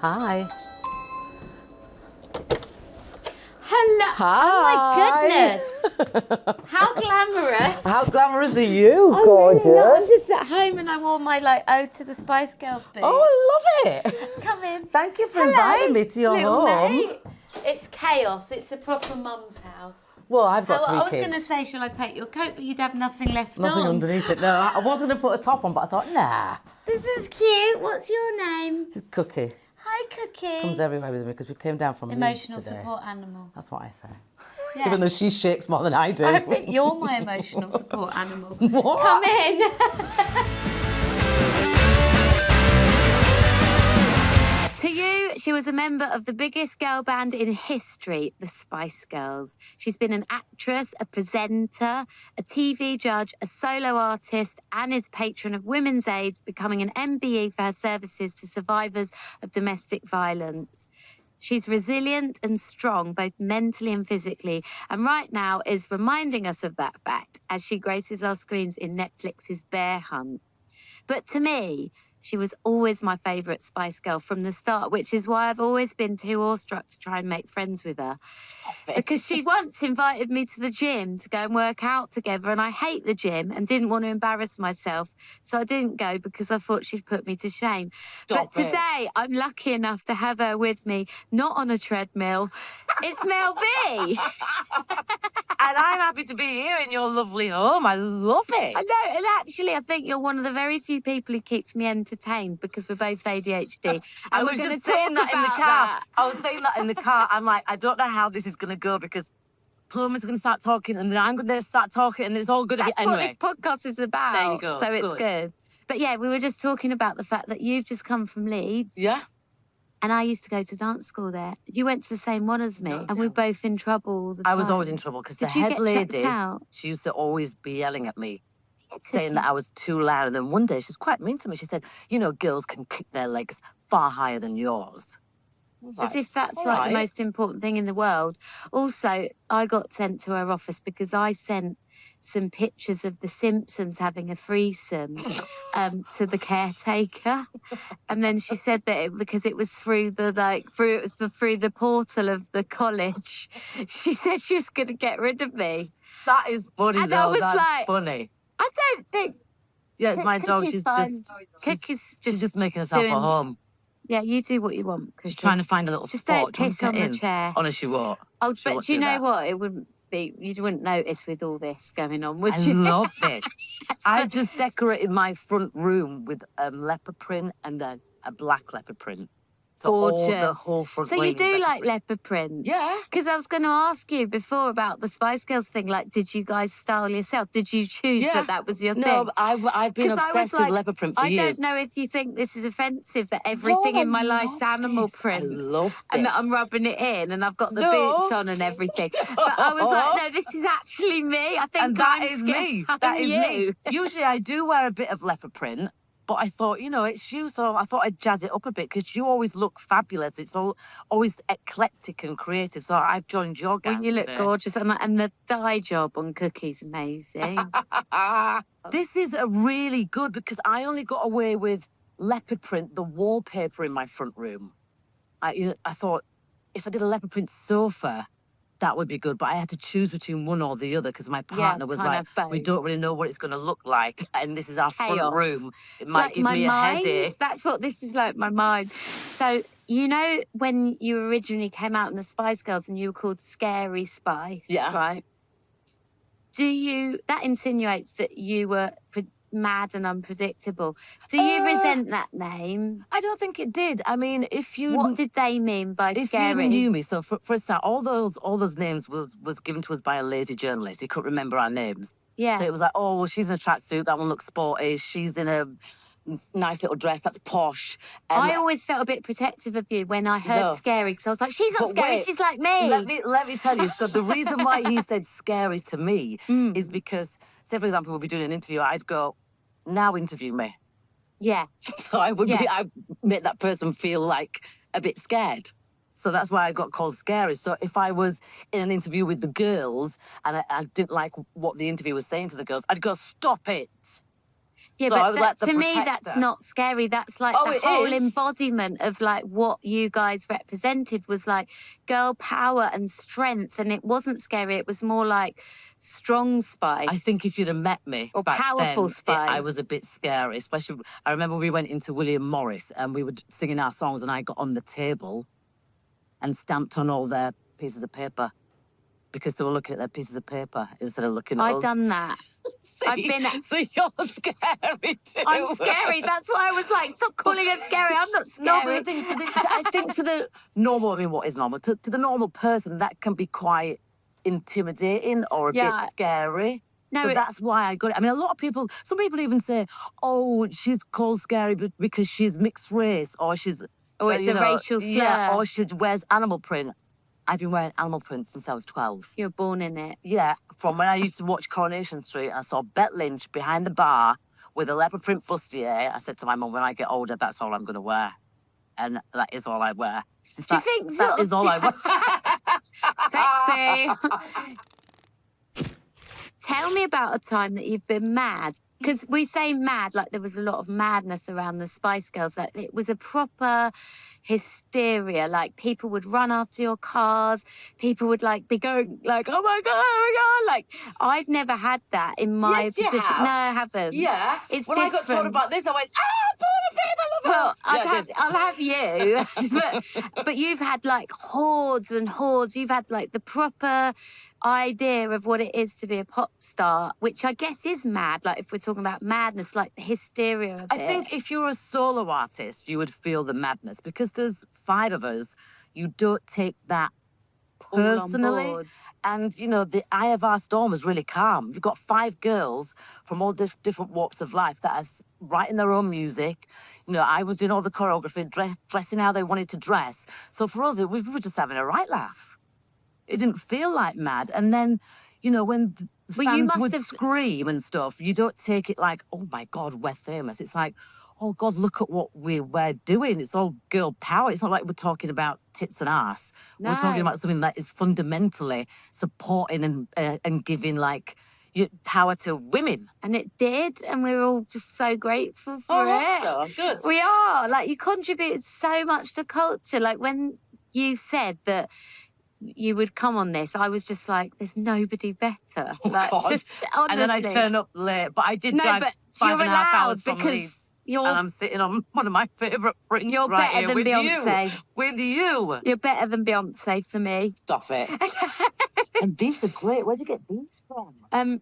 Hi. Hello. Hi. Oh my goodness. How glamorous. How glamorous are you, I'm gorgeous? really not. I'm just at home and I wore my Ode to the Spice Girls boots. Oh, I love it. Come in. Thank you for inviting me to your little home. mate. It's chaos. It's a proper mum's house. Well, I've got three I was kids. going to say, shall I take your coat? But you'd have nothing left Nothing on. underneath it. No, I was going to put a top on, but I thought, nah. This is cute. What's your name? It's Cookie. Hi, Cookie. Comes everywhere with me because we came down from Leeds Emotional today. support animal. That's what I say. Yeah. Even though she shakes more than I do. I think you're my emotional support animal. What? Come in. To you, she was a member of the biggest girl band in history, the Spice Girls. She's been an actress, a presenter, a TV judge, a solo artist, and is patron of Women's Aid, becoming an MBE for her services to survivors of domestic violence. She's resilient and strong, both mentally and physically, and right now is reminding us of that fact as she graces our screens in Netflix's Bear Hunt. But to me, she was always my favourite Spice Girl from the start, which is why I've always been too awestruck to try and make friends with her. Because she once invited me to the gym to go and work out together, and I hate the gym and didn't want to embarrass myself, so I didn't go because I thought she'd put me to shame. But today, I'm lucky enough to have her with me, not on a treadmill. It's Mel B. And I'm happy to be here in your lovely home. I love it. I know, and actually, I think you're one of the very few people who keeps me entertained because we're both ADHD. I was just saying that in the car. I was saying that in the car. I'm like, I don't know how this is going to go because Paloma's going to start talking and then I'm going to start talking and it's all going to be That's anyway. what this podcast is about. There you go. So it's good. But yeah, we were just talking about the fact that you've just come from Leeds. Yeah. And I used to go to dance school there. You went to the same one as me, and we're both in trouble all the time. I was always in trouble because the Did you head get lady, checked out? she used to always be yelling at me, saying that I was too loud. And then one day she's quite mean to me. She said, you know, girls can kick their legs far higher than yours. As if that's like the most important thing in the world. Also, I got sent to her office because I sent some pictures of the Simpsons having a threesome to the caretaker, and then she said that because it was through the through the portal of the college, she said she was going to get rid of me. That is funny And I though. was That's like, funny. I don't think. Yeah, it's my dog. Cookie's She's just making herself doing- at home. Yeah, you do what you want. Cookie. She's trying to find a little Just spot. don't piss on the chair. Honestly, she won't. Oh, She but won't do you do know that. what? It wouldn't be. You wouldn't notice with all this going on, would I you? love it. I just decorated my front room with leopard print and then a black leopard print. So Gorgeous. the whole front So wing you is do leopard like print. leopard print? Yeah. Because I was going to ask you before about the Spice Girls thing. Like, did you guys style yourself? Did you choose that was your thing? No, but I've been 'Cause I was obsessed like, with leopard print for I years. don't know if you think this is offensive that everything in my life's animal print. I love this. And that I'm rubbing it in and I've got the No. boots on and everything. But I was like, no, this is actually me. I think And that I'm is scared. me. I'm That is you. me. Usually I do wear a bit of leopard print, but I thought, you know, it's you, so I thought I'd jazz it up a bit because you always look fabulous. It's always eclectic and creative, so I've joined your gang Well, you look today. gorgeous. And the dye job on Cookie's amazing. This is a really good because I only got away with leopard print, the wallpaper in my front room. I thought if I did a leopard print sofa, that would be good, but I had to choose between one or the other because my partner was can't like, have both. we don't really know what it's going to look like, and this is our Chaos. front room. It might Like give my me a mind, headache. that's what this is like, my mind. So, you know, when you originally came out in the Spice Girls and you were called Scary Spice, Yeah. right? That insinuates that you were mad and unpredictable. Do you resent that name? I don't think it did. I mean, if you What did they mean by if scary? you knew me, so for a start, all those names was given to us by a lazy journalist. He couldn't remember our names. Yeah. So it was like, oh, well, she's in a tracksuit. That one looks sporty. She's in a nice little dress. That's posh. I always felt a bit protective of you when I heard scary because I was like, she's not But scary, wait, she's like me. Let me tell you. So the reason why he said scary to me is because, say for example, we'll be doing an interview. I'd go, now interview me. Yeah. So I make that person feel like a bit scared. So that's why I got called scary. So if I was in an interview with the girls and I didn't like what the interview was saying to the girls, I'd go, stop it. Yeah, So I but was like the to me, protector. that's not scary. That's like Oh, the it whole is. embodiment of like what you guys represented was like girl power and strength. And it wasn't scary. It was more like strong spice. I think if you'd have met me Or back powerful then, I was a spice. bit scary. Especially, I remember we went into William Morris and we were singing our songs, and I got on the table and stamped on all their pieces of paper because they were looking at their pieces of paper instead of looking at us. I've done that. See, I've been. So you're scary too. I'm scary. That's why I was like, stop calling us scary. I'm not scary. No, but the thing is, I think to the normal, I mean, what is normal? To the normal person, that can be quite intimidating or a bit scary. No, So that's why I got it. I mean, a lot of people, some people even say, oh, she's called scary because she's mixed race or she's... Or it's a racial slur. Yeah, or she wears animal print. I've been wearing animal print since I was 12. You were born in it. Yeah, from when I used to watch Coronation Street, I saw Bette Lynch behind the bar with a leopard print bustier. I said to my mum, when I get older, that's all I'm going to wear. And that is all I wear. In Do you fact, think that is all I wear. Sexy. Tell me about a time that you've been mad. Because we say mad, like there was a lot of madness around the Spice Girls. Like it was a proper hysteria. Like people would run after your cars. People would like be going like, oh my God, oh my God. Like I've never had that in my Yes, you position. have. No, I haven't. Yeah. It's when different. I got told about this, I went, Paloma, I love her. Well, I'll have you. but you've had like hordes and hordes. You've had like the proper idea of what it is to be a pop star, which I guess is mad. Like if we're talking about madness, like the hysteria of it. I think if you're a solo artist, you would feel the madness because there's 5 of us. You don't take that All on personally. board. And, you know, the eye of our storm is really calm. You've got 5 girls from all different walks of life that are writing their own music. You know, I was doing all the choreography, dressing how they wanted to dress. So for us, we were just having a right laugh. It didn't feel like mad. And then, you know, when the fans would scream and stuff, you don't take it like, oh my God, we're famous. It's like, oh God, look at what we're doing. It's all girl power. It's not like we're talking about tits and ass. No. We're talking about something that is fundamentally supporting and giving like power to women. And it did, and we're all just so grateful for it. So good. We are. Like you contributed so much to culture. Like when you said that you would come on this, I was just like, there's nobody better. Oh, like, God. just honestly. And then I turn up late, but I did No, drive but 5.5 you're hours allowed from because Leeds. you're And I'm sitting on one of my favourite prints You're right better here than with Beyonce. you. With you. You're better than Beyonce for me. Stop it. And these are great. Where'd you get these from?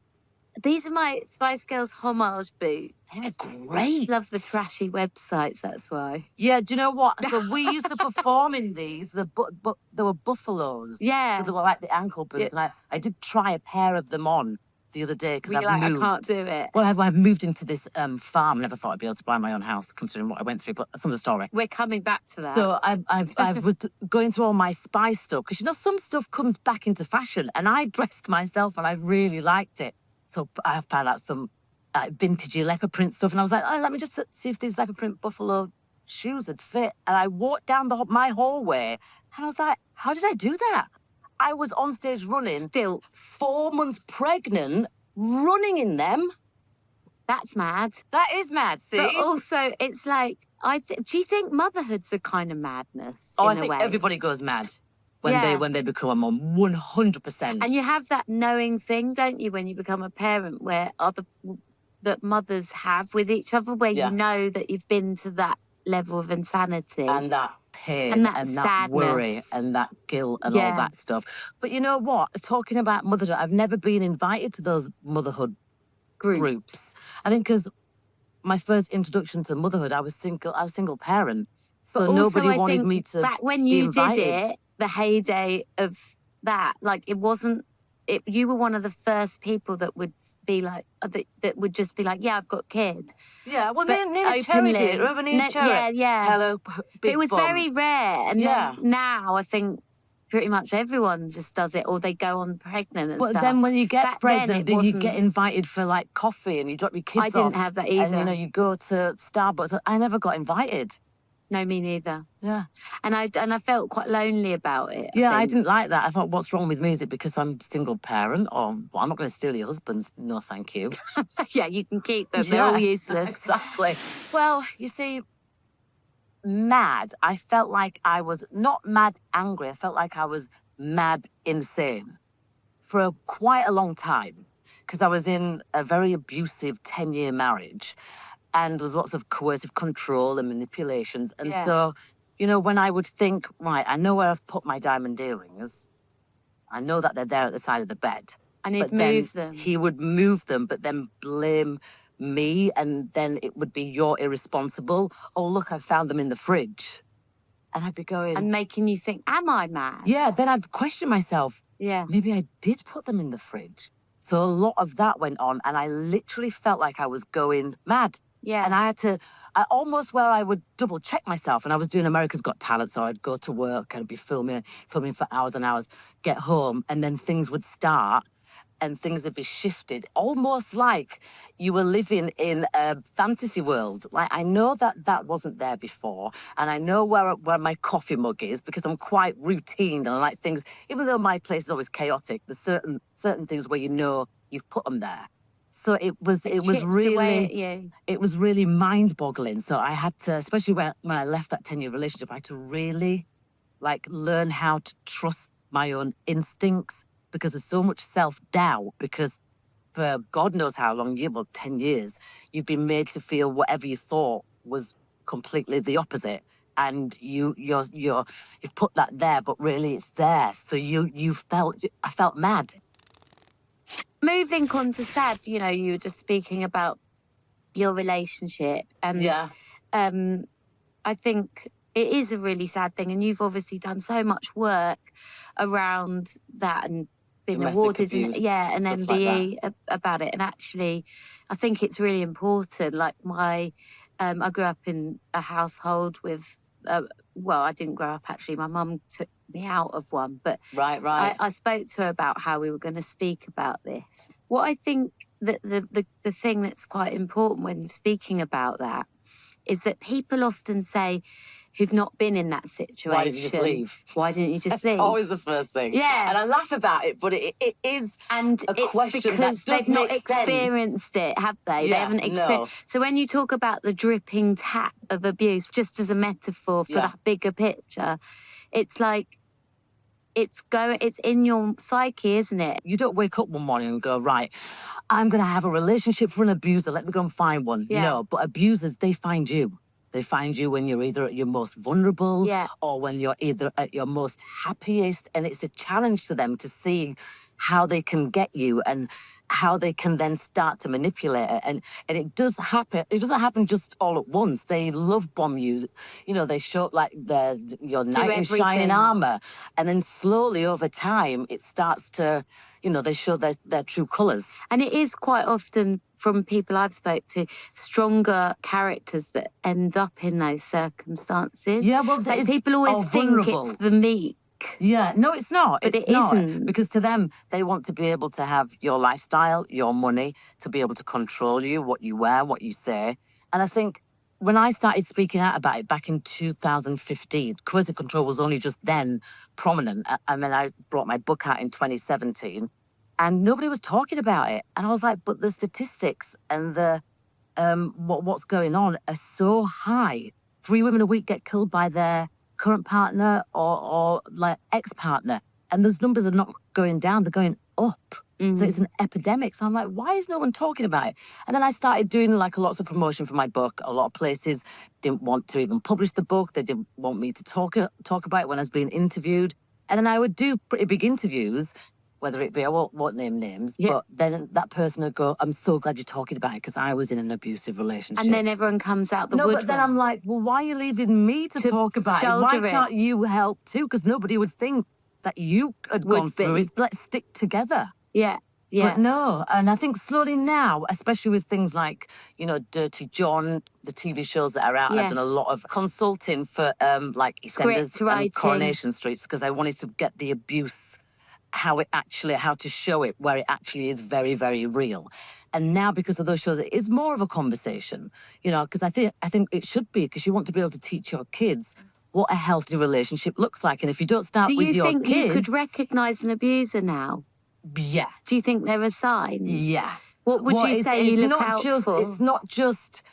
These are my Spice Girls homage boots. They're I great. just love the trashy websites, that's why. Yeah, do you know what? So we used to perform in these. But there were buffaloes. Yeah. So they were like the ankle boots. And I did try a pair of them on the other day because You're I've like, moved. I can't do it. Well, I've moved into this farm. Never thought I'd be able to buy my own house, considering what I went through. But that's another story. We're coming back to that. So I was going through all my Spice stuff because, you know, some stuff comes back into fashion. And I dressed myself and I really liked it. So I found out some vintagey leopard print stuff. And I was like, oh, let me just see if these leopard print buffalo shoes would fit. And I walked down my hallway and I was like, how did I do that? I was on stage running. Still, 4 months pregnant, running in them. that's mad. That is mad, see? But also, it's like, do you think motherhood's a kind of madness? Oh, in I a think way? everybody goes mad when Yeah. they become a mum. 100%. And you have that knowing thing, don't you, when you become a parent, where that mothers have with each other, where Yeah. you know that you've been to that level of insanity. And that pain And that that worry sadness. and that guilt and Yeah. all that stuff. But you know what? Talking about motherhood, I've never been invited to those motherhood groups. I think because my first introduction to motherhood, I was single parent. So But also, nobody I wanted think me to back when be you invited. did it, the heyday of that, like it wasn't. You were one of the first people that would be like that would just be like, yeah, I've got a kid. Yeah, well, But Nina Cherry did. openly- Remember Nina Cherry? Yeah, yeah. Hello, But big it was bum. very rare, and Yeah. then now I think pretty much everyone just does it, or they go on pregnant and But stuff. then when you get Back then, pregnant, it then you get wasn't- invited for like coffee and you drop your kids I didn't off. have that either. And you know, you go to Starbucks. I never got invited. No, me neither. Yeah. And I felt quite lonely about it. Yeah, I think. didn't like that. I thought, what's wrong with me? Is it because I'm a single parent? Or, well, I'm not going to steal your husbands. No, thank you. Yeah, you can keep them. They're all useless. Exactly. Well, you see, mad, I felt like I was not mad angry. I felt like I was mad insane for quite a long time because I was in a very abusive 10-year marriage and there was lots of coercive control and manipulations. And Yeah. so, you know, when I would think, right, I know where I've put my diamond earrings. I know that they're there at the side of the bed. And he'd But then move them. he would move them, but then blame me, and then it would be, you're irresponsible. Oh, look, I found them in the fridge. And I'd be going... And making you think, am I mad? Yeah, then I'd question myself. Yeah. Maybe I did put them in the fridge. So a lot of that went on, and I literally felt like I was going mad. Yeah. And I had to, almost where I would double check myself. And I was doing America's Got Talent, so I'd go to work and be filming for hours and hours, get home, and then things would start and things would be shifted, almost like you were living in a fantasy world. Like, I know that wasn't there before, and I know where my coffee mug is because I'm quite routine and I like things, even though my place is always chaotic, there's certain things where you know you've put them there. So it was really mind-boggling. So I had to, especially when I left that 10-year relationship, I had to really like learn how to trust my own instincts, because there's so much self-doubt, because for God knows how long, 10 years, you've been made to feel whatever you thought was completely the opposite. And you've put that there, but really it's there. So I felt mad. Moving on to sad, you know, you were just speaking about your relationship. And Yeah. I think it is a really sad thing. And you've obviously done so much work around that and been Domestic awarded abuse, an stuff MBE about it. And actually, I think it's really important. Like I grew up in a household with, well, I didn't grow up actually. My mum took me out of one, but Right. I spoke to her about how we were going to speak about this. What I think that the thing that's quite important when speaking about that is that people often say, who've not been in that situation, Why didn't you just leave? Why didn't you just That's leave? always the first thing. Yeah. And I laugh about it, but it is and a it's question because that does they've not make sense. experienced it, have they? They Yeah, haven't experienced. no. So when you talk about the dripping tap of abuse, just as a metaphor for that bigger picture, it's like it's in your psyche, isn't it? You don't wake up one morning and go, right, I'm going to have a relationship for an abuser. Let me go and find one. Yeah. No, but abusers, they find you. They find you when you're either at your most vulnerable or when you're either at your most happiest. And it's a challenge to them to see how they can get you and how they can then start to manipulate it. And it does happen. It doesn't happen just all at once. They love bomb you. You know, they show like your knight in shining armor. And then slowly over time, it starts to, you know, they show their true colours. And it is quite often, from people I've spoke to, stronger characters that end up in those circumstances. Yeah, well, like people always think vulnerable. It's the meek. Yeah, no, it's not. But it's it not. isn't. Because to them, they want to be able to have your lifestyle, your money, to be able to control you, what you wear, what you say. And I think when I started speaking out about it back in 2015, coercive control was only just then prominent. And then I brought my book out in 2017, and nobody was talking about it. And I was like, but the statistics and the what's going on are so high. 3 women a week get killed by their current partner or like ex-partner, and those numbers are not going down, they're going up. So it's an epidemic. So I'm like, why is no one talking about it? And then I started doing like lots of promotion for my book. A lot of places didn't want to even publish the book. They didn't want me to talk about it when I was being interviewed. And then I would do pretty big interviews, whether it be, I won't name names, but then that person would go, I'm so glad you're talking about it because I was in an abusive relationship. And then everyone comes out the woodwork. But then I'm like, well, why are you leaving me to talk about it? Why can't you help too? Because nobody would think that you had gone through it. Let's stick together. Yeah. But no, and I think slowly now, especially with things like, you know, Dirty John, the TV shows that are out, I've done a lot of consulting for like EastEnders and Coronation Streets because I wanted to get the abuse, how to show it where it actually is very, very real. And now, because of those shows, it is more of a conversation, you know, because I think it should be, because you want to be able to teach your kids what a healthy relationship looks like. And if you don't start Do with you your think kids... you could recognise an abuser now? Yeah. Do you think there are signs? Yeah. What would you say you look out for? It's not just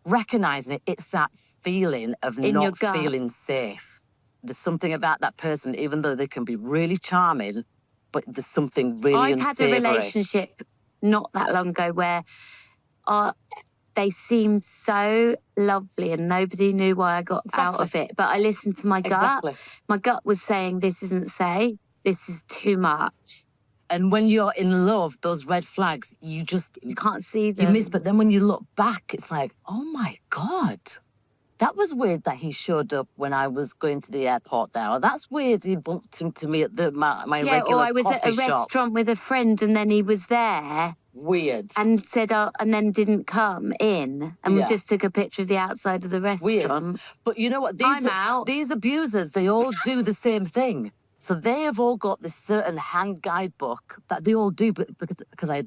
recognising it, it's that feeling of In your not gut. feeling safe. There's something about that person, even though they can be really charming, but there's something really I've had a unsavoury. relationship not that long ago where they seemed so lovely and nobody knew why I got out of it. But I listened to my gut. Exactly. My gut was saying, this isn't safe. This is too much. And when you're in love, those red flags, you can't see them. You miss, but then when you look back, it's like, oh my God. That was weird that he showed up when I was going to the airport there. Or that's weird he bumped into me at my regular coffee shop. Or I was at a restaurant with a friend and then he was there. Weird. And said, and then didn't come in. And we just took a picture of the outside of the restaurant. Weird. But you know what? I'm out. These abusers, they all do the same thing. So they have all got this certain hand guidebook that they all do, because I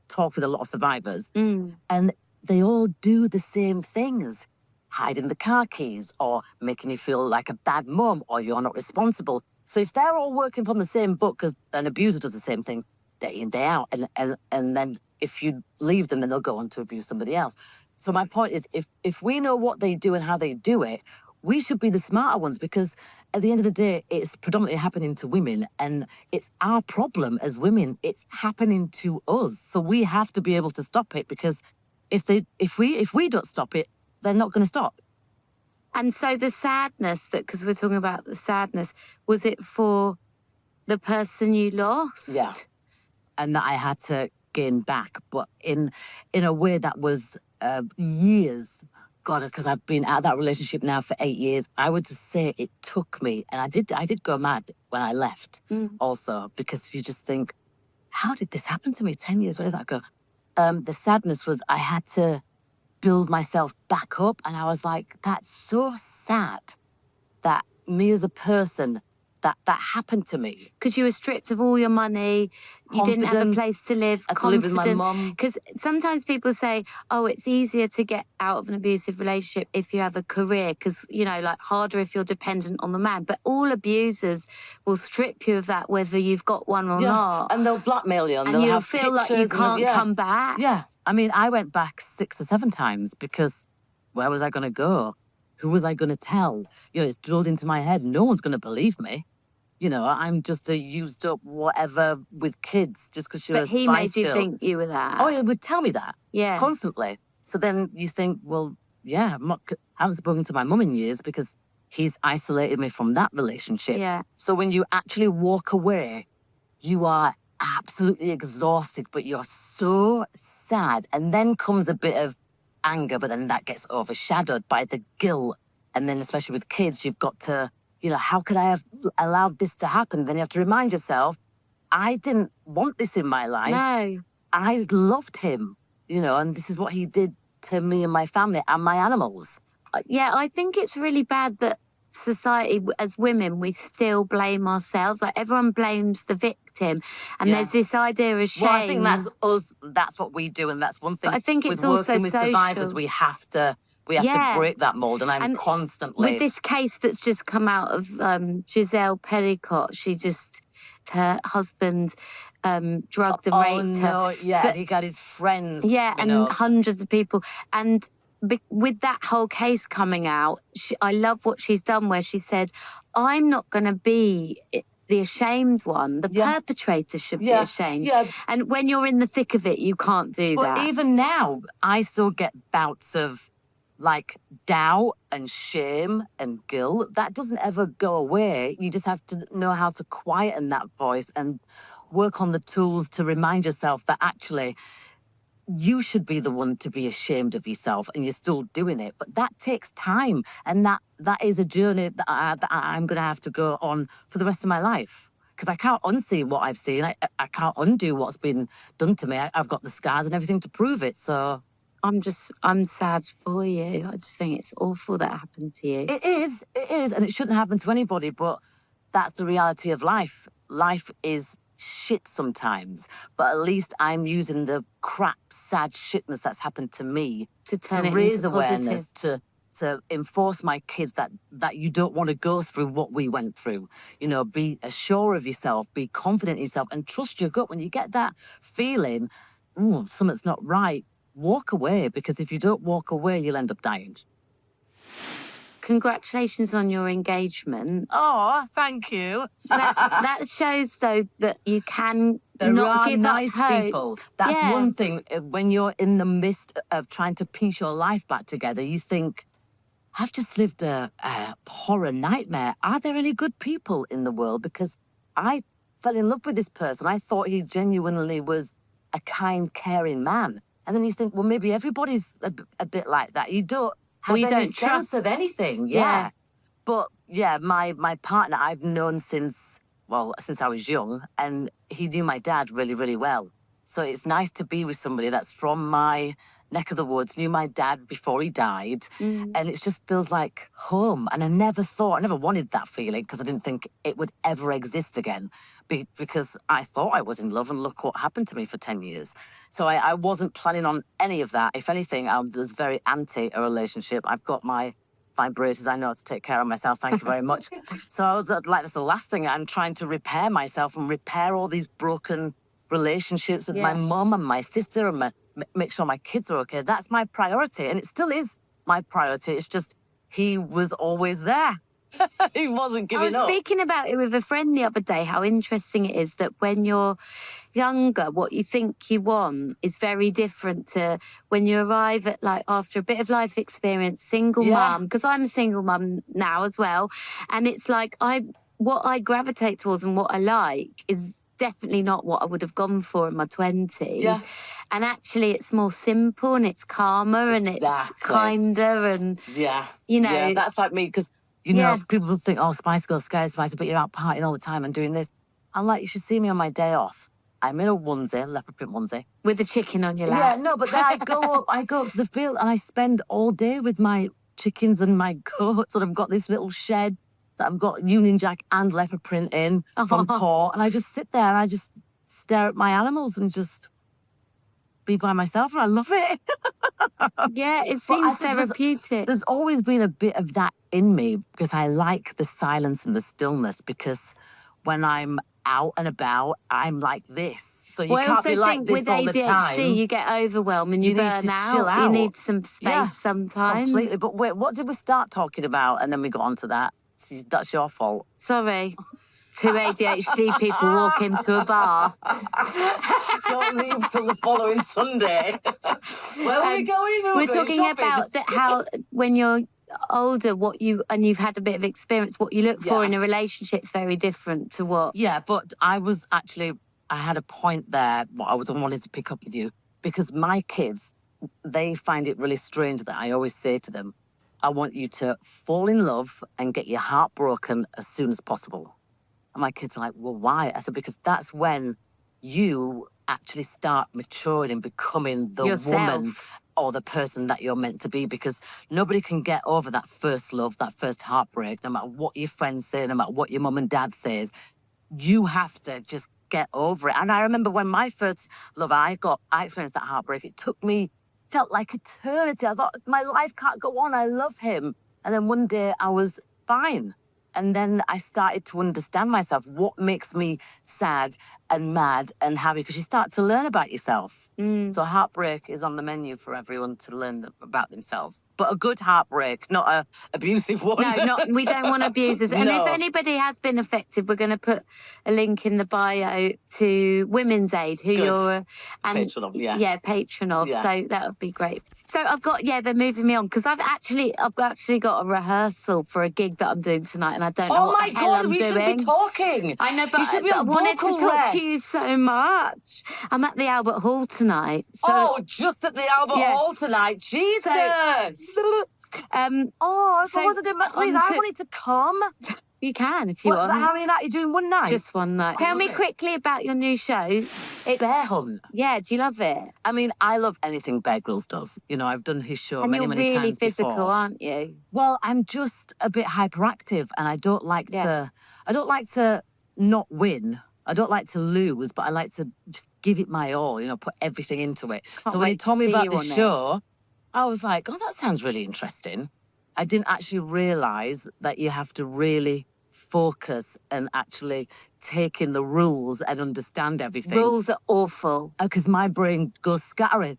talk with a lot of survivors. And they all do the same things. Hiding the car keys, or making you feel like a bad mum, or you're not responsible. So if they're all working from the same book, because an abuser does the same thing day in, day out, and then if you leave them, then they'll go on to abuse somebody else. So my point is, if we know what they do and how they do it, we should be the smarter ones, because at the end of the day, it's predominantly happening to women, and it's our problem as women. It's happening to us. So we have to be able to stop it, because if we don't stop it, they're not going to stop. And so the sadness, because we're talking about the sadness, was it for the person you lost? Yeah. And that I had to gain back, but in a way that was years. God, because I've been out of that relationship now for 8 years. I would just say it took me, and I did go mad when I left also, because you just think, how did this happen to me 10 years later? I go, the sadness was I had to build myself back up, and I was like, that's so sad that me as a person, that happened to me. Because you were stripped of all your money, you didn't have a place to live, I had to live with my mum. Because sometimes people say, oh, it's easier to get out of an abusive relationship if you have a career, because, you know, like harder if you're dependent on the man. But all abusers will strip you of that, whether you've got one or not. And they'll blackmail you, and you'll feel like you can't come back. Yeah. I mean, I went back 6 or 7 times, because where was I going to go? Who was I going to tell? You know, it's drilled into my head. No one's going to believe me. You know, I'm just a used up whatever with kids, just because you're a spice girl. But he made you think you were that. Oh, he would tell me that. Yeah. Constantly. So then you think, well, yeah, I haven't spoken to my mum in years, because he's isolated me from that relationship. Yeah. So when you actually walk away, you are absolutely exhausted, but you're so sad. And then comes a bit of anger, but then that gets overshadowed by the guilt. And then especially with kids, you've got to, you know, how could I have allowed this to happen? Then you have to remind yourself, I didn't want this in my life. No. I loved him, you know, and this is what he did to me and my family and my animals. Yeah, I think it's really bad that society, as women, we still blame ourselves. Like, everyone blames the victim, and there's this idea of shame. Well, I think that's us. That's what we do, and that's one thing. But I think it's with also working with survivors, we have to break that mold, and I'm constantly with this case that's just come out of Giselle Pellicott. Her husband drugged and raped her. Yeah, but, he got his friends. Yeah, and hundreds of people. And with that whole case coming out, I love what she's done, where she said, I'm not going to be the ashamed one. The perpetrator should be ashamed. Yeah. And when you're in the thick of it, you can't do that. But even now, I still get bouts of, like, doubt and shame and guilt. That doesn't ever go away. You just have to know how to quieten that voice and work on the tools to remind yourself that actually you should be the one to be ashamed of yourself, and you're still doing it. But that takes time, and that is a journey that I'm going to have to go on for the rest of my life. Because I can't unsee what I've seen. I can't undo what's been done to me. I've got the scars and everything to prove it, so... I'm sad for you. I just think it's awful that happened to you. It is, and it shouldn't happen to anybody, but that's the reality of life. Life is shit sometimes, but at least I'm using the crap, sad shitness that's happened to me To turn it raise into awareness, positive. to enforce my kids that you don't want to go through what we went through. You know, be sure of yourself, be confident in yourself, and trust your gut. When you get that feeling, ooh, something's not right, walk away, because if you don't walk away, you'll end up dying. Congratulations on your engagement. Oh, thank you. That shows, though, that you can There not are give nice up hope. people. That's Yeah. one thing. When you're in the midst of trying to piece your life back together, you think, I've just lived a horror nightmare. Are there any good people in the world? Because I fell in love with this person. I thought he genuinely was a kind, caring man. And then you think, well, maybe everybody's a bit like that. You don't have you any don't sense trust. of anything. Yeah. Yeah. But yeah, my partner I've known since I was young, and he knew my dad really, really well. So it's nice to be with somebody that's from my neck of the woods, knew my dad before he died, and it just feels like home. And I never wanted that feeling, because I didn't think it would ever exist again, because I thought I was in love, and look what happened to me for 10 years. So I wasn't planning on any of that. If anything, I was very anti a relationship. I've got my vibrators. I know how to take care of myself. Thank you very much. So I was like, that's the last thing. I'm trying to repair myself and repair all these broken relationships with my mum and my sister, and make sure my kids are okay. That's my priority, and it still is my priority. It's just he was always there. He wasn't giving up. I was speaking about it with a friend the other day, how interesting it is that when you're younger, what you think you want is very different to when you arrive at, like, after a bit of life experience, single mum, because I'm a single mum now as well. And it's like what I gravitate towards and what I like is definitely not what I would have gone for in my 20s. Yeah. And actually it's more simple, and it's calmer, and it's kinder, and you know. Yeah, that's like me, because you know, people think, oh, Spice Girls, scared Spice, but you're out partying all the time and doing this. I'm like, you should see me on my day off. I'm in a onesie, leopard print onesie. With the chicken on your lap. Yeah, no, but then I go up to the field, and I spend all day with my chickens and my goats, and I've got this little shed that I've got Union Jack and leopard print in from Tor, and I just sit there and I just stare at my animals and just be by myself, and I love it. Yeah, it seems therapeutic. There's always been a bit of that in me, because I like the silence and the stillness, because when I'm out and about, I'm like this. So you can't be like this all the time. With ADHD, you get overwhelmed and you burn need to chill out. You need some space sometimes. Completely. But wait, what did we start talking about? And then we got onto that. That's your fault. Sorry. Two ADHD people walk into a bar. Don't leave till the following Sunday. Where are we going? We're talking about how when you're older, you've had a bit of experience, what you look for in a relationship is very different to what. Yeah, but I had a point there, what I wanted to pick up with you, because my kids, they find it really strange that I always say to them, I want you to fall in love and get your heart broken as soon as possible. And my kids are like, well, why? I said, because that's when you actually start maturing and becoming the woman or the person that you're meant to be, because nobody can get over that first love, that first heartbreak, no matter what your friends say, no matter what your mum and dad says. You have to just get over it. And I remember when my first love, I experienced that heartbreak. It felt like eternity. I thought, my life can't go on. I love him. And then one day I was fine. And then I started to understand myself, what makes me sad and mad and happy, because you start to learn about yourself. So heartbreak is on the menu for everyone to learn about themselves. But a good heartbreak, not an abusive one. No, we don't want abusers. And if anybody has been affected, we're going to put a link in the bio to Women's Aid, who you're patron of, patron of. Yeah. So that would be great. So I've got, they're moving me on, because I've actually got a rehearsal for a gig that I'm doing tonight, and I don't know what the hell I'm doing. Oh my God, we should be talking. I know, but you should be I wanted to talk to you so much. I'm at the Albert Hall tonight. So, just at the Albert Hall tonight. Jesus. So, if I wasn't doing please, I wanted to come. You can if you want. How many nights are you doing one night? Just one night. Tell me quickly about your new show. It's Bear Hunt. Yeah, do you love it? I mean, I love anything Bear Grylls does. You know, I've done his show many times before. And you're really physical, aren't you? Well, I'm just a bit hyperactive, and I don't like to not win. I don't like to lose, but I like to just give it my all, you know, put everything into it. Can't So when he wait to told me see about you the on it. show, I was like, oh, that sounds really interesting. I didn't actually realize that you have to really focus and actually take in the rules and understand everything. Rules are awful. Because my brain goes scattering.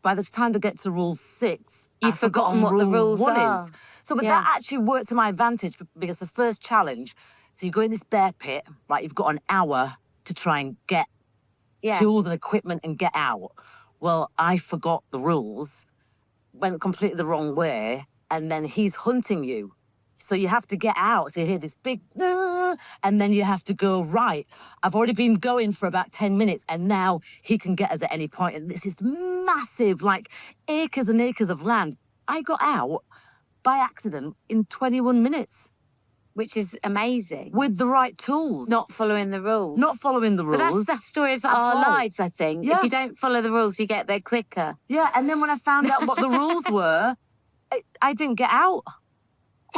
By the time they get to rule 6, You've I've forgotten what the rule rules 1 are. is. So but Yeah. that actually worked to my advantage because the first challenge, so you go in this bear pit, right? You've got an hour to try and get tools and equipment and get out. Well, I forgot the rules, went completely the wrong way, and then he's hunting you. So you have to get out. So you hear this big, and then you have to go, right, I've already been going for about 10 minutes, and now he can get us at any point. And this is massive, like acres and acres of land. I got out by accident in 21 minutes. Which is amazing. With the right tools. Not following the rules. Not following the rules. But that's the story of our all. lives, I think. Yeah. If you don't follow the rules, you get there quicker. Yeah, and then when I found out what the rules were, I didn't get out.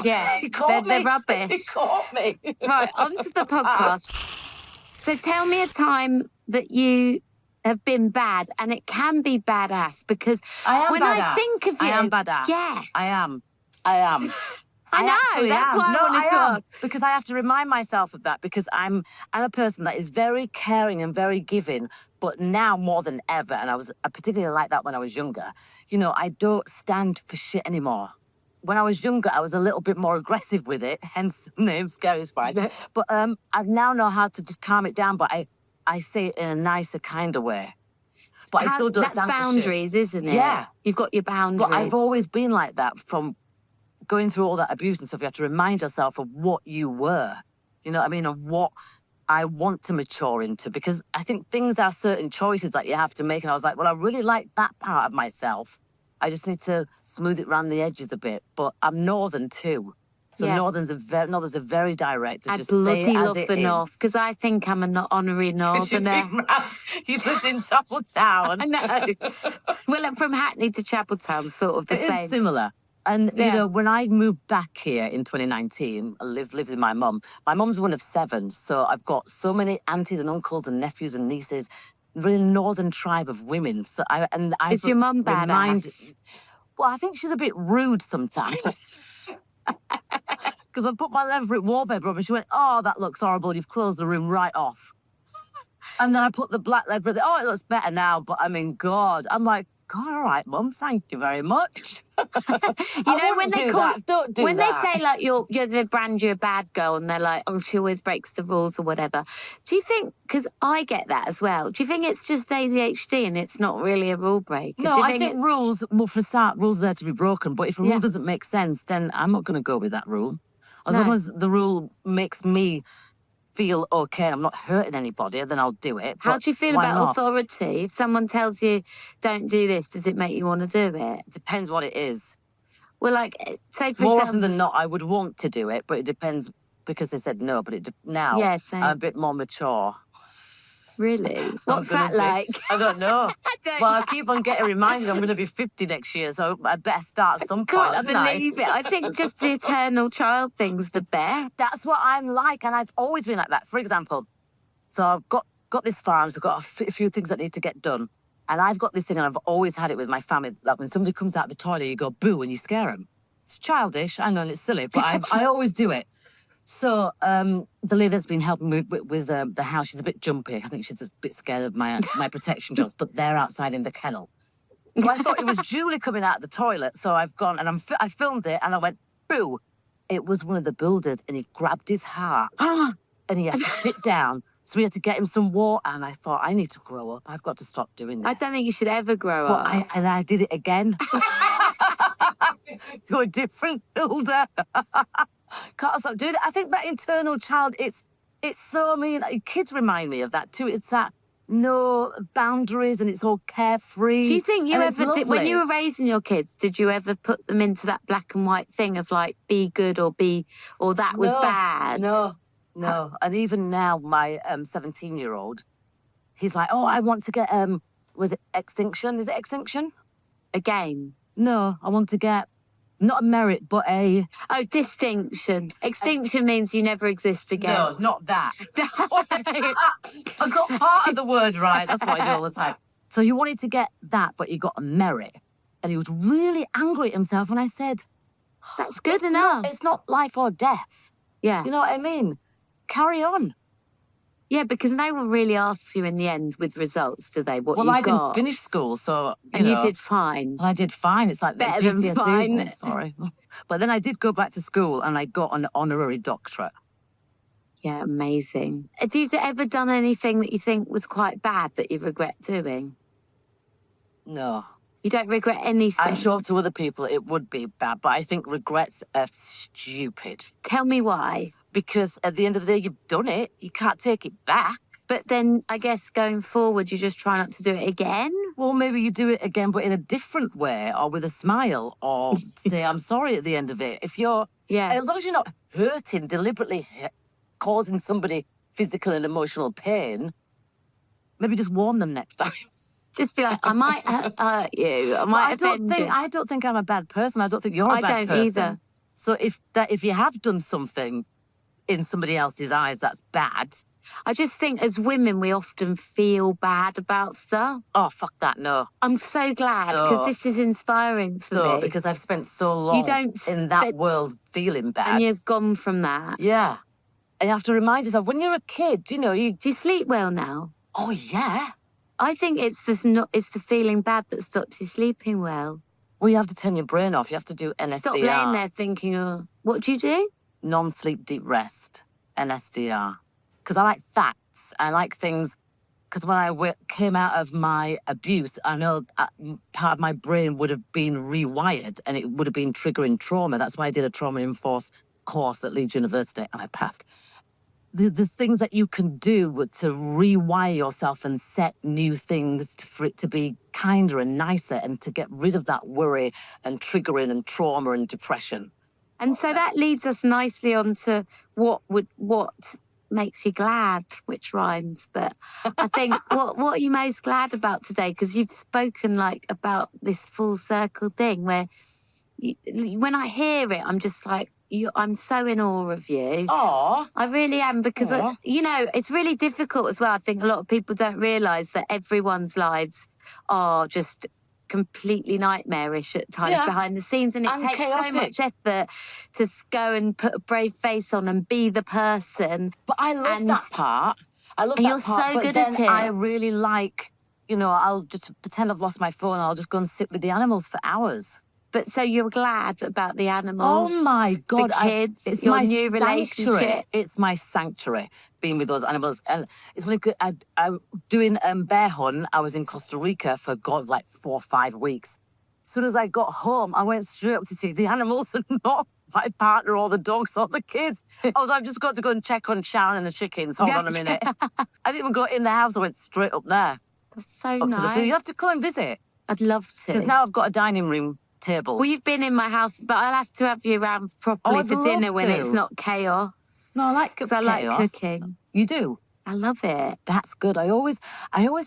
Yeah, He caught they're me. rubbish. He caught me. Right, on to the podcast. So tell me a time that you have been bad, and it can be badass, because I am when badass. I think of you... I am badass. Yeah. I am. I know, actually that's am. why I No, wanted to am, ask. because I have to remind myself of that, because I'm a person that is very caring and very giving, but now more than ever, and I particularly like that when I was younger, you know, I don't stand for shit anymore. When I was younger, I was a little bit more aggressive with it, hence the name Scary Spice. But I now know how to just calm it down, but I say it in a nicer kind of way. But I still don't stand That's boundaries, for shit. isn't it? Yeah. You've got your boundaries. But I've always been like that from going through all that abuse and stuff. You have to remind yourself of what you were, you know what I mean, and what I want to mature into, because I think things are certain choices that you have to make. And I was like, well, I really like that part of myself. I just need to smooth it around the edges a bit. But I'm Northern too. So Yeah. Northerners are very direct. I just bloody say it love as it the is. North, because I think I'm an honorary Northerner. You've lived in Chapeltown. I know. Well, from Hackney to Chapeltown, sort of the It same. is similar. And, Yeah. you know, when I moved back here in 2019, I lived with my mum. My mum's one of 7, so I've got so many aunties and uncles and nephews and nieces, really northern tribe of women. So Is your mum badass? Well, I think she's a bit rude sometimes. Because I put my leather brick wallpaper up and she went, oh, that looks horrible. You've closed the room right off. And then I put the black leather brick, oh, it looks better now. But I mean, God, I'm like, God, all right, Mum, thank you very much. You know, when they call don't do when that. they say like they brand you a bad girl and they're like, oh, she always breaks the rules or whatever. Do you think? Because I get that as well. Do you think it's just ADHD and it's not really a rule break? No, I think rules. Well, for a start, rules are there to be broken. But if a rule Yeah. doesn't make sense, then I'm not going to go with that rule. As No. long as the rule makes me feel okay, I'm not hurting anybody, then I'll do it. How But do you feel why about not? authority? If someone tells you don't do this, does it make you want to do it? It depends what it is. Well, like, say for More example, often than not, I would want to do it, but it depends because they said no. But now Yeah, same. I'm a bit more mature. Really? What's gonna that be. like? I don't know. I don't Well, I know. keep on getting reminded I'm going to be 50 next year, so I better start at some point, Can't haven't I? believe it. I think just the eternal child thing's the best. That's what I'm like, and I've always been like that. For example, so I've got this farm, so I've got a few things that need to get done. And I've got this thing, and I've always had it with my family, that when somebody comes out the toilet, you go, boo, and you scare them. It's childish, I know, and it's silly, but I always do it. So the lady that's been helping me with the house, she's a bit jumpy. I think she's just a bit scared of my protection jobs, but they're outside in the kennel. So I thought it was Julie coming out of the toilet, so I've gone, and I filmed it, and I went, boo. It was one of the builders, and he grabbed his heart, and he had to sit down. So we had to get him some water, and I thought, I need to grow up. I've got to stop doing this. I don't think you should ever grow But up. I did it again. To a different builder. Can't stop doing it. I think that internal child, it's so mean. Like, kids remind me of that too. It's that no boundaries and it's all carefree. Do you think you and it's ever did, when lovely. you were raising your kids, did you ever put them into that black and white thing of like, be good or that was No, bad? No. And even now, my 17-year-old, he's like, oh, I want to get, was it Extinction? Is it Extinction? A game. No, I want to get Not a merit, but a... Oh, distinction. Extinction means you never exist again. No, not that. I got part of the word right. That's what I do all the time. So he wanted to get that, but he got a merit. And he was really angry at himself. And I said, That's good enough. It's not life or death. Yeah. You know what I mean? Carry on. Yeah, because no one really asks you in the end with results, do they? What Well, you I got. didn't finish school, so, And know. you did fine. Well, I did fine. It's like Better the than GCSEs. fine. Oh, sorry. But then I did go back to school and I got an honorary doctorate. Yeah, amazing. Have you ever done anything that you think was quite bad that you regret doing? No. You don't regret anything? I'm sure to other people it would be bad, but I think regrets are stupid. Tell me why. Because at the end of the day, you've done it. You can't take it back. But then I guess going forward, you just try not to do it again? Well, maybe you do it again, but in a different way, or with a smile, or say, I'm sorry at the end of it. If you're, as long as you're not hurting, deliberately causing somebody physical and emotional pain, maybe just warn them next time. Just be like, I might hurt you. I might offend you. I don't think I'm a bad person. I don't think you're a bad person. I don't either. So if you have done something in somebody else's eyes that's bad, I just think as women, we often feel bad about stuff. Oh, fuck that, no. I'm so glad, because this is inspiring for me. Because I've spent so long in that world feeling bad. And you've gone from that. Yeah. And you have to remind yourself, when you're a kid, you know, Do you sleep well now? Oh, yeah. I think it's the feeling bad that stops you sleeping well. Well, you have to turn your brain off. You have to do NSDR. Stop laying there thinking, oh, what do you do? Non-sleep deep rest, NSDR. Because I like facts. I like things. Because when I came out of my abuse, I know part of my brain would have been rewired and it would have been triggering trauma. That's why I did a trauma-informed course at Leeds University and I passed. The things that you can do to rewire yourself and set new things for it to be kinder and nicer and to get rid of that worry and triggering and trauma and depression. And so that leads us nicely on to what makes you glad, which rhymes. But I think, what are you most glad about today? Because you've spoken about this full circle thing where when I hear it, I'm just like, I'm so in awe of you. Aww. I really am, because, it's really difficult as well. I think a lot of people don't realise that everyone's lives are just completely nightmarish at times behind the scenes, and it takes chaotic. so much effort to go and put a brave face on and be the person. But I love that part. I love and that you're part. so but good then at it. I really like, I'll just pretend I've lost my phone and I'll just go and sit with the animals for hours. But so you're glad about the animals? Oh my God. The kids, it's your my new sanctuary. relationship. It's my sanctuary, being with those animals. And it's really good. I doing bear hunt. I was in Costa Rica for 4 or 5 weeks. As soon as I got home, I went straight up to see the animals and not my partner or the dogs or the kids. I've just got to go and check on Sharon and the chickens. Hold on a minute. I didn't even go in the house. I went straight up there. That's so up nice. to the field. You have to come and visit. I'd love to. Because now I've got a dining room table. Well, you've been in my house, but I'll have to have you around properly for dinner when it's not chaos. No, I like because I like cooking. You do? I love it. That's good. I always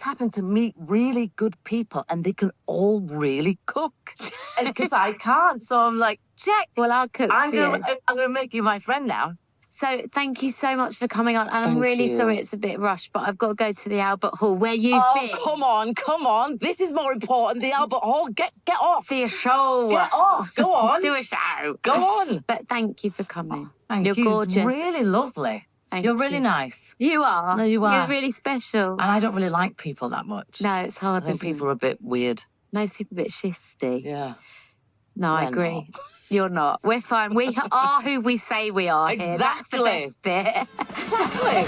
happen to meet really good people and they can all really cook. Because I can't. So I'm like, check. Well, I'll cook for you. I'm going to make you my friend now. So thank you so much for coming on. And I'm really sorry it's a bit rushed, but I've got to go to the Albert Hall where you've been. Oh, come on. This is more important. The Albert Hall. Get off. Do a show. Get off. Go on. Do a show. Go on. But thank you for coming. Thank You're you. gorgeous. It's really lovely. You're really nice. You are. No, you are. You're really special. And I don't really like people that much. No, it's hard. I think people are a bit weird. Most people are a bit shifty. Yeah. No, I agree. You're not. We're fine. We are who we say we are. Exactly. Here. That's the best bit. Exactly.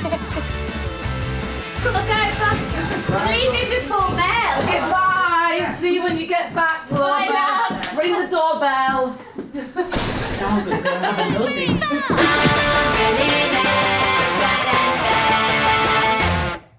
Look out, leaving before Mel. Goodbye. See you when you get back, Paloma. Ring the doorbell. Now I'm going to go and have a nosey.